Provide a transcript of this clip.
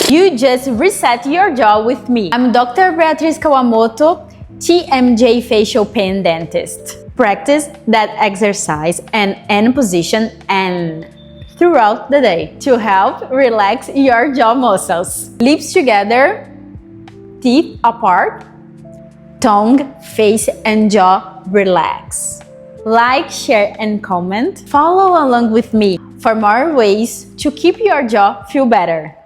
You just reset your jaw with me. I'm Dr. Beatriz Kawamoto, TMJ Facial Pain Dentist. Practice that exercise and end position and throughout the day to help relax your jaw muscles. Lips together, teeth apart, tongue, face, and jaw relax. Like, share, and comment. Follow along with me for more ways to keep your jaw feel better.